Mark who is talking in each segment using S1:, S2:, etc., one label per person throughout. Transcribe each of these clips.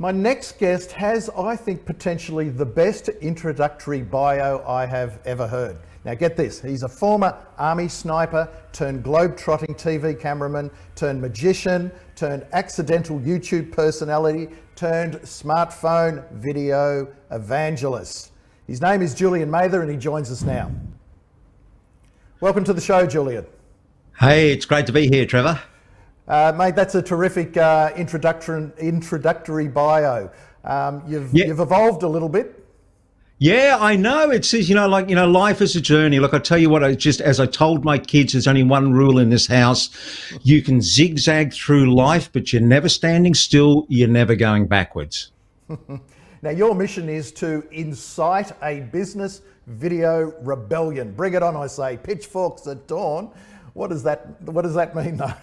S1: My next guest has, I think, potentially the best introductory bio I have ever heard. Now get this, he's a former army sniper, turned globe-trotting TV cameraman, turned magician, turned accidental YouTube personality, turned smartphone video evangelist. His name is Julian Mather and he joins us now. Welcome to the show, Julian.
S2: Hey, it's great to be here, Trevor.
S1: Mate, that's a terrific introductory bio. You've evolved a little bit.
S2: Yeah, I know. It says, life is a journey. Look, I tell you what, as I told my kids, there's only one rule in this house. You can zigzag through life, but you're never standing still. You're never going backwards.
S1: Now, your mission is to incite a business video rebellion. Bring it on, I say. Pitchforks at dawn. What does that mean, though?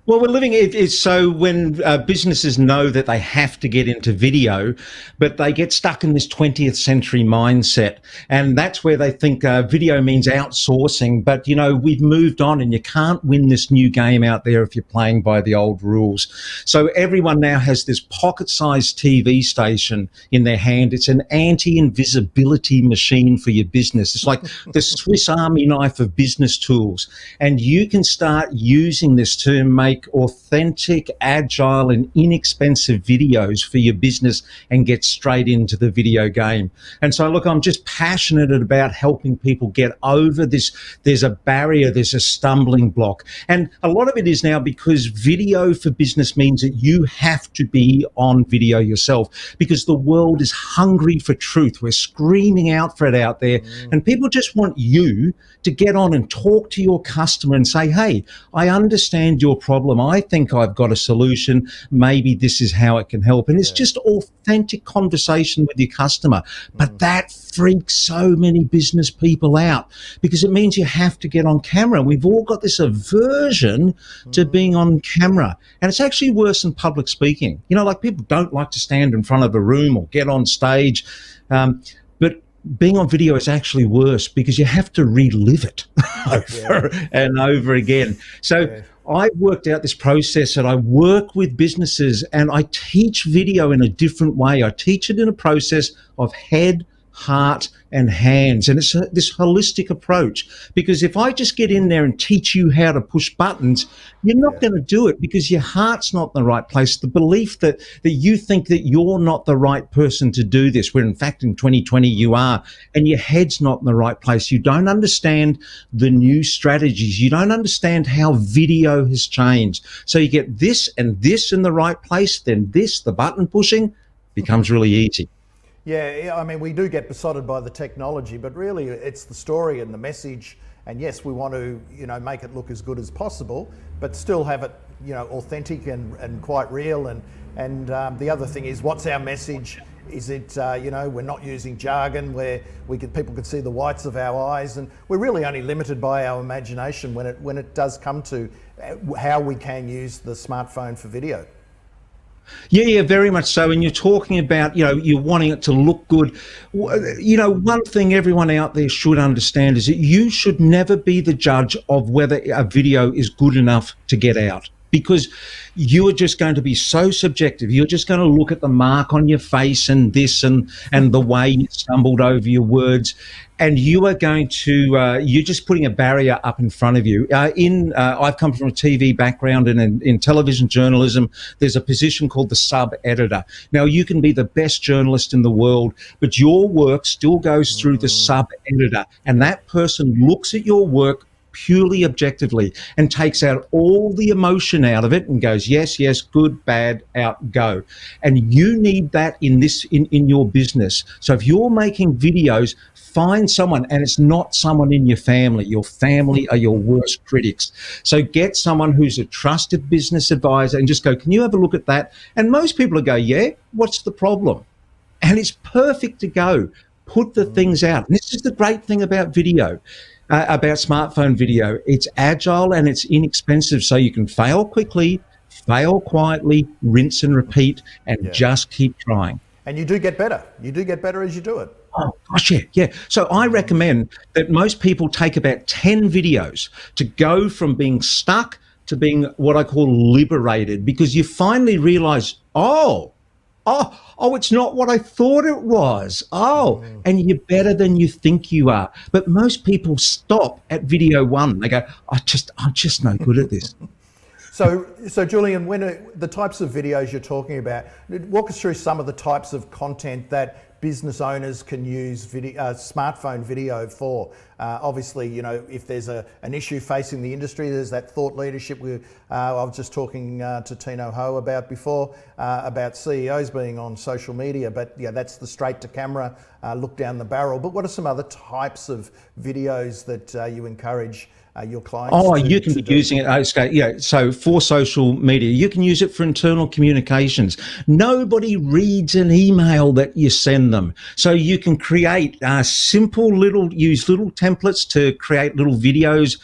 S2: Well, we're living it's so when businesses know that they have to get into video, but they get stuck in this 20th century mindset. And that's where they think video means outsourcing. But, we've moved on and you can't win this new game out there if you're playing by the old rules. So everyone now has this pocket-sized TV station in their hand. It's an anti-invisibility machine for your business. It's like the Swiss Army knife of business tools. And you can start using this to make authentic, agile and inexpensive videos for your business and get straight into the video game. And so, look, I'm just passionate about helping people get over this. There's a barrier, there's a stumbling block. And a lot of it is now because video for business means that you have to be on video yourself because the world is hungry for truth. We're screaming out for it out there. And people just want you to get on and talk to your customer and say, hey, I understand your problem. I think I've got a solution. Maybe this is how it can help. And it's just authentic conversation with your customer. But that freaks so many business people out because it means you have to get on camera. We've all got this aversion to being on camera. And it's actually worse than public speaking. People don't like to stand in front of a room or get on stage. But being on video is actually worse because you have to relive it over and over again. So I worked out this process and I work with businesses and I teach video in a different way. I teach it in a process of head, heart and hands. And it's this holistic approach because if I just get in there and teach you how to push buttons, you're not going to do it because your heart's not in the right place. The belief that you think that you're not the right person to do this, where in fact in 2020 you are, and your head's not in the right place. You don't understand the new strategies. You don't understand how video has changed. So you get this and this in the right place, then this, the button pushing, becomes really easy.
S1: Yeah, I mean, we do get besotted by the technology, but really it's the story and the message. And yes, we want to, make it look as good as possible, but still have it, authentic and quite real. And the other thing is, what's our message? Is it, we're not using jargon where people can see the whites of our eyes, and we're really only limited by our imagination when it does come to how we can use the smartphone for video.
S2: Yeah, very much so. And you're talking about, you're wanting it to look good. One thing everyone out there should understand is that you should never be the judge of whether a video is good enough to get out. Because you are just going to be so subjective. You're just going to look at the mark on your face and this and the way you stumbled over your words. And you are going to, you're just putting a barrier up in front of you. I've come from a TV background and in television journalism, there's a position called the sub-editor. Now, you can be the best journalist in the world, but your work still goes through the sub-editor. And that person looks at your work purely objectively and takes out all the emotion out of it and goes, yes, good, bad, out, go. And you need that in your business. So if you're making videos, find someone, and it's not someone in your family. Your family are your worst critics. So get someone who's a trusted business advisor and just go, can you have a look at that? And most people will go, yeah, what's the problem? And it's perfect to go. Put the things out. And this is the great thing about video. About smartphone video. It's agile and it's inexpensive, so you can fail quickly, fail quietly, rinse and repeat, and just keep trying.
S1: And you do get better. You do get better as you do it.
S2: Oh, gosh, yeah. So I recommend that most people take about 10 videos to go from being stuck to being what I call liberated, because you finally realize, oh, Oh, it's not what I thought it was. Oh, and you're better than you think you are. But most people stop at video one. They go, I'm just no good at this.
S1: So Julian, the types of videos you're talking about, walk us through some of the types of content that business owners can use smartphone video for. Obviously, you know, if there's an issue facing the industry, there's that thought leadership I was just talking to Tino Ho about before, about CEOs being on social media, but yeah, that's the straight to camera, look down the barrel. But what are some other types of videos that you encourage your clients
S2: You can be using it. So for social media, you can use it for internal communications. Nobody reads an email that you send them. So you can create use little templates to create little videos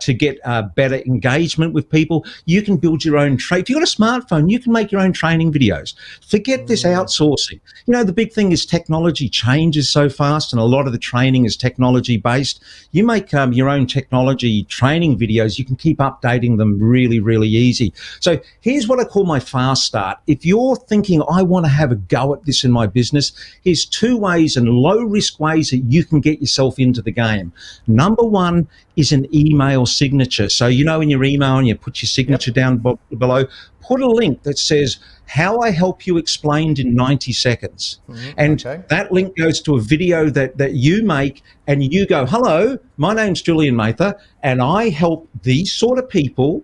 S2: to get better engagement with people. You can build your own if you've got a smartphone, you can make your own training videos. Forget this outsourcing. You know, the big thing is technology changes so fast, and a lot of the training is technology based. You make your own technology training videos, you can keep updating them really, really easy. So here's what I call my fast start. If you're thinking, I want to have a go at this in my business, here's 2 ways and low risk ways that you can get yourself into the game. Number one is an email signature. So, you know, in your email and you put your signature down below, put a link that says, how I help you explained in 90 seconds. And that link goes to a video that you make, and you go, hello, my name's Julian Mather, and I help these sort of people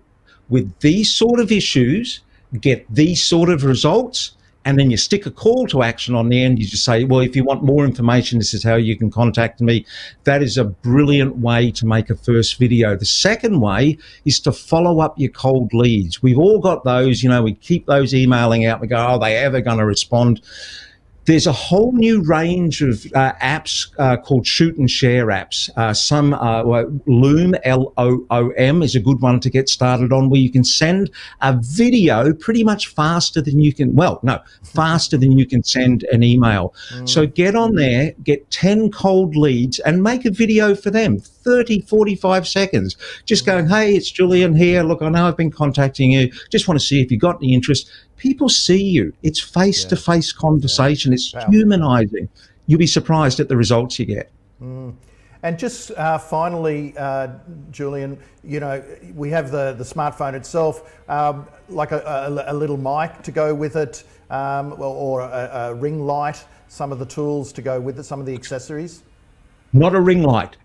S2: with these sort of issues get these sort of results. And then you stick a call to action on the end. You just say, well, if you want more information, this is how you can contact me. That is a brilliant way to make a first video. The second way is to follow up your cold leads. We've all got those, you know, we keep those emailing out. We go, are they ever going to respond? There's a whole new range of apps called shoot and share apps. Loom, Loom, is a good one to get started on, where you can send a video pretty much faster than you can send an email. So get on there, get 10 cold leads and make a video for them, 30, 45 seconds. Just going, hey, it's Julian here. Look, I know I've been contacting you. Just want to see if you've got any interest. People see you. It's face-to-face conversation. It's humanizing. You'll be surprised at the results you get.
S1: And just finally, Julian, you know, we have the smartphone itself, like a little mic to go with it, or a ring light, some of the tools to go with it, some of the accessories.
S2: Not a ring light.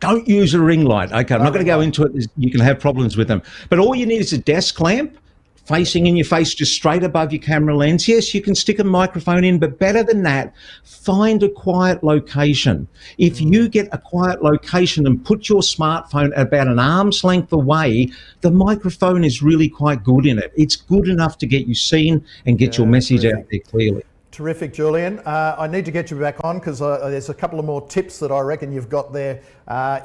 S2: Don't use a ring light. Okay, I'm not going to go into it. You can have problems with them. But all you need is a desk lamp facing in your face, just straight above your camera lens. Yes, you can stick a microphone in, but better than that, find a quiet location. If you get a quiet location and put your smartphone about an arm's length away, the microphone is really quite good in it. It's good enough to get you seen and get your message out there clearly.
S1: Terrific, Julian. I need to get you back on because there's a couple of more tips that I reckon you've got there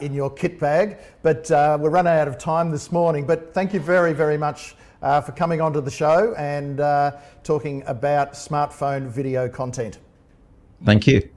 S1: in your kit bag. But we're running out of time this morning. But thank you very, very much for coming onto the show and talking about smartphone video content.
S2: Thank you.